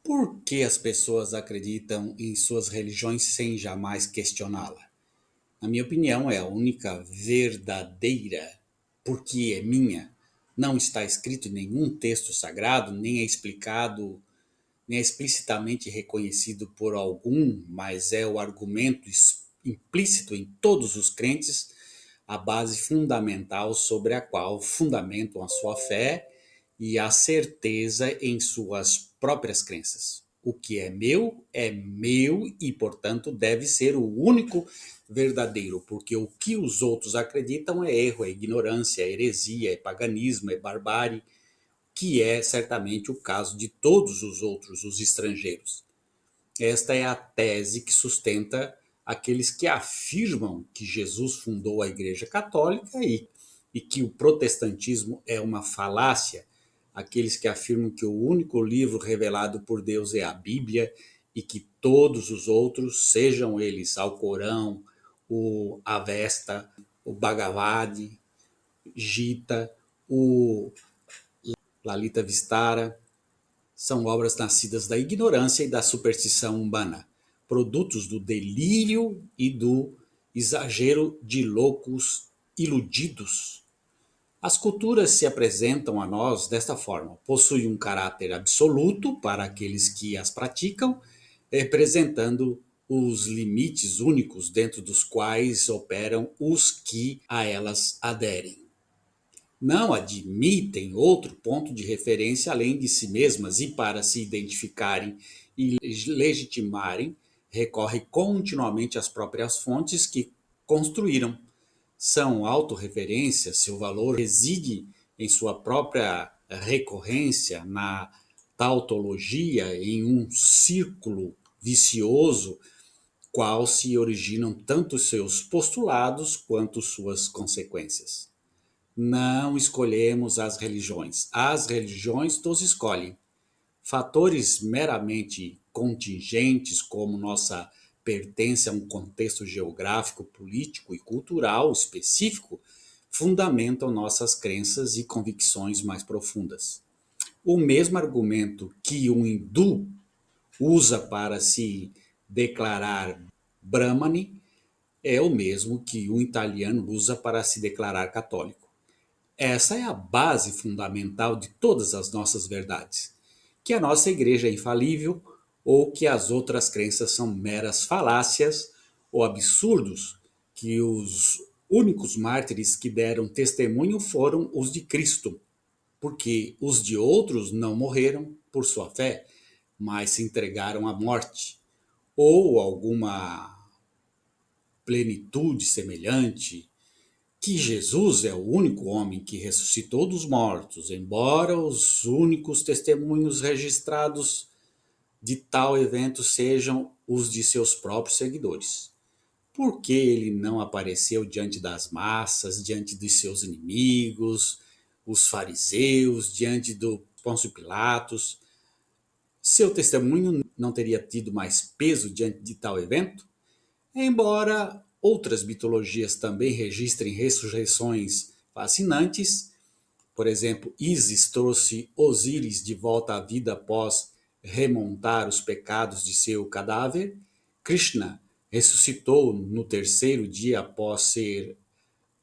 Por que as pessoas acreditam em suas religiões sem jamais questioná-la? Na minha opinião, é a única verdadeira, porque é minha. Não está escrito em nenhum texto sagrado, nem é explicado, nem é explicitamente reconhecido por algum, mas é o argumento implícito em todos os crentes, a base fundamental sobre a qual fundamentam a sua fé e a certeza em suas próprias crenças. O que é meu e, portanto, deve ser o único verdadeiro, porque o que os outros acreditam é erro, é ignorância, é heresia, é paganismo, é barbárie, que é certamente o caso de todos os outros, os estrangeiros. Esta é a tese que sustenta aqueles que afirmam que Jesus fundou a Igreja Católica e que o protestantismo é uma falácia, aqueles que afirmam que o único livro revelado por Deus é a Bíblia e que todos os outros, sejam eles Alcorão, o Avesta, o Bhagavad Gita, o Lalita Vistara, são obras nascidas da ignorância e da superstição humana, produtos do delírio e do exagero de loucos iludidos. As culturas se apresentam a nós desta forma: possuem um caráter absoluto para aqueles que as praticam, representando os limites únicos dentro dos quais operam os que a elas aderem. Não admitem outro ponto de referência além de si mesmas e, para se identificarem e legitimarem, recorrem continuamente às próprias fontes que construíram. São autorreferências, seu valor reside em sua própria recorrência, na tautologia, em um círculo vicioso, qual se originam tanto seus postulados quanto suas consequências. Não escolhemos as religiões nos escolhem. Fatores meramente contingentes, como nossa pertença a um contexto geográfico, político e cultural específico, fundamentam nossas crenças e convicções mais profundas. O mesmo argumento que um hindu usa para se declarar Brahmane é o mesmo que um italiano usa para se declarar católico. Essa é a base fundamental de todas as nossas verdades. Que a nossa igreja é infalível ou que as outras crenças são meras falácias ou absurdos, que os únicos mártires que deram testemunho foram os de Cristo, porque os de outros não morreram por sua fé, mas se entregaram à morte, ou alguma plenitude semelhante, que Jesus é o único homem que ressuscitou dos mortos, embora os únicos testemunhos registrados de tal evento sejam os de seus próprios seguidores. Por que ele não apareceu diante das massas, diante de seus inimigos, os fariseus, diante do Pôncio Pilatos? Seu testemunho não teria tido mais peso diante de tal evento? Embora outras mitologias também registrem ressurreições fascinantes, por exemplo, Ísis trouxe Osíris de volta à vida após remontar os pecados de seu cadáver, Krishna ressuscitou no terceiro dia após ser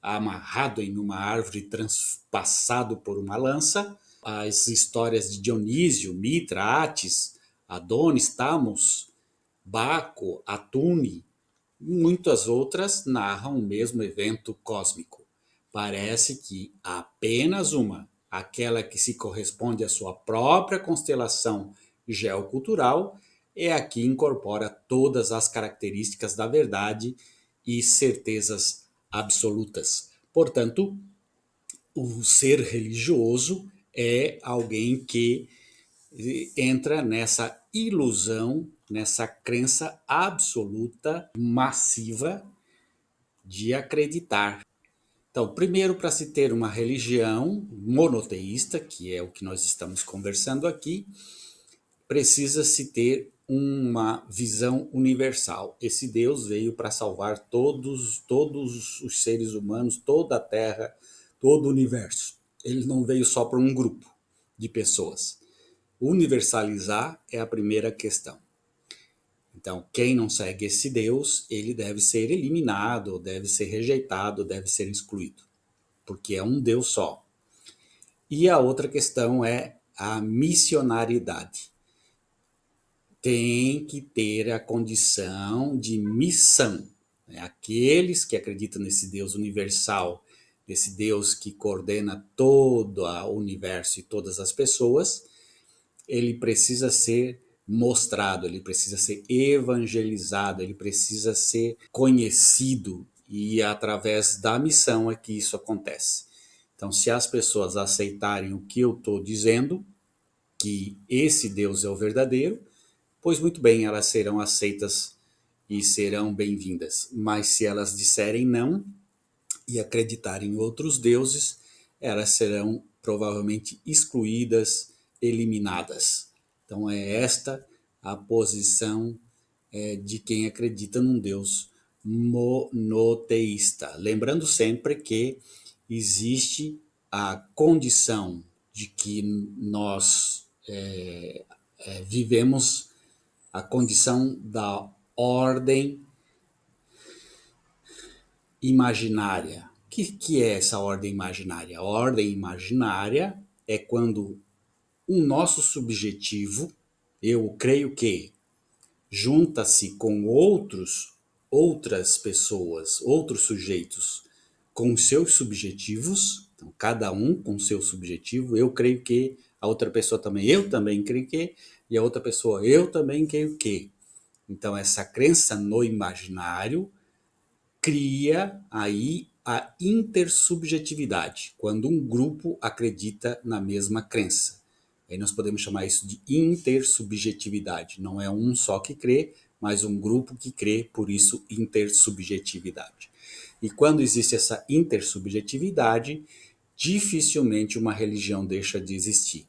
amarrado em uma árvore transpassado por uma lança. As histórias de Dionísio, Mitra, Atis, Adonis, Tamos, Baco, Atune, muitas outras narram o mesmo evento cósmico. Parece que apenas uma, aquela que se corresponde à sua própria constelação geocultural, é a que incorpora todas as características da verdade e certezas absolutas. Portanto, o ser religioso é alguém que entra nessa ilusão, nessa crença absoluta, massiva de acreditar. Então, primeiro, para se ter uma religião monoteísta, que é o que nós estamos conversando aqui, precisa-se ter uma visão universal. Esse Deus veio para salvar todos os seres humanos, toda a Terra, todo o universo. Ele não veio só para um grupo de pessoas. universalizar é a primeira questão. Então, quem não segue esse Deus, ele deve ser eliminado, deve ser rejeitado, deve ser excluído, porque é um Deus só. E a outra questão é a missionariedade. Tem que ter a condição de missão. Aqueles que acreditam nesse Deus universal, nesse Deus que coordena todo o universo e todas as pessoas, ele precisa ser mostrado, ele precisa ser evangelizado, ele precisa ser conhecido, e através da missão é que isso acontece. Então, se as pessoas aceitarem o que eu estou dizendo, que esse Deus é o verdadeiro, pois muito bem, elas serão aceitas e serão bem-vindas. Mas se elas disserem não e acreditarem em outros deuses, elas serão provavelmente excluídas, eliminadas. Então é esta a posição de quem acredita num Deus monoteísta. Lembrando sempre que existe a condição de que nós vivemos a condição da ordem imaginária. O que é essa ordem imaginária? A ordem imaginária é quando o nosso subjetivo, eu creio que, junta-se com outras pessoas, outros sujeitos, com seus subjetivos, então, cada um com seu subjetivo, eu creio que, a outra pessoa também, eu também creio que, e a outra pessoa, eu também creio que. Então, essa crença no imaginário cria aí a intersubjetividade, quando um grupo acredita na mesma crença. Aí nós podemos chamar isso de intersubjetividade. Não é um só que crê, mas um grupo que crê, por isso intersubjetividade. E quando existe essa intersubjetividade, dificilmente uma religião deixa de existir.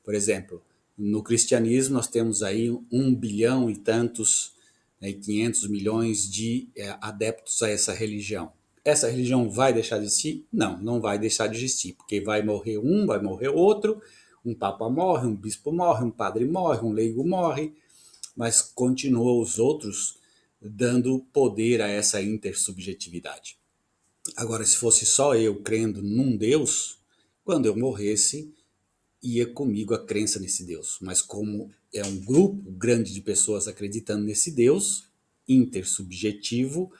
Por exemplo, no cristianismo nós temos aí 1 bilhão e tantos, 500 milhões de adeptos a essa religião. Essa religião vai deixar de existir? Não, não vai deixar de existir, porque vai morrer um, vai morrer outro, um papa morre, um bispo morre, um padre morre, um leigo morre, mas continua os outros dando poder a essa intersubjetividade. Agora, se fosse só eu crendo num Deus, quando eu morresse, ia comigo a crença nesse Deus. Mas como é um grupo grande de pessoas acreditando nesse Deus, intersubjetivo,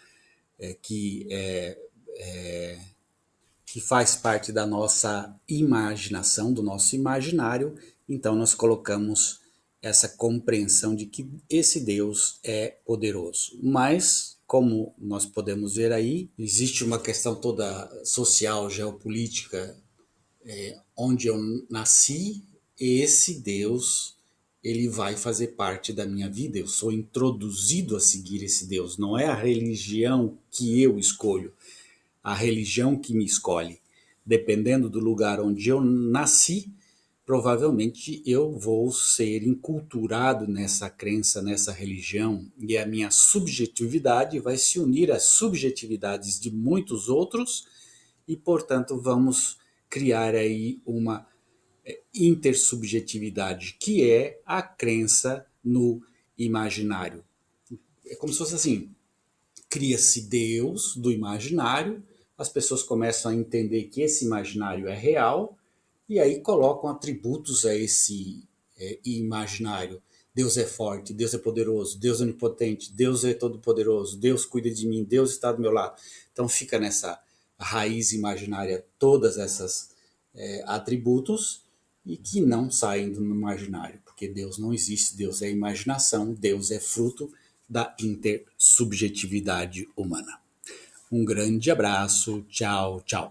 que faz parte da nossa imaginação, do nosso imaginário, então nós colocamos essa compreensão de que esse Deus é poderoso. Mas, como nós podemos ver aí, existe uma questão toda social, geopolítica, onde eu nasci, esse Deus, ele vai fazer parte da minha vida. Eu sou introduzido a seguir esse Deus. Não é a religião que eu escolho, a religião que me escolhe. Dependendo do lugar onde eu nasci, provavelmente eu vou ser enculturado nessa crença, nessa religião, e a minha subjetividade vai se unir às subjetividades de muitos outros, e, portanto, vamos criar aí uma intersubjetividade, que é a crença no imaginário. É como se fosse assim, cria-se Deus do imaginário, as pessoas começam a entender que esse imaginário é real, e aí colocam atributos a esse imaginário. Deus é forte, Deus é poderoso, Deus é onipotente, Deus é todo-poderoso, Deus cuida de mim, Deus está do meu lado. Então fica nessa raiz imaginária todas essas atributos, e que não saem do imaginário, porque Deus não existe, Deus é imaginação, Deus é fruto da intersubjetividade humana. Um grande abraço, tchau, tchau.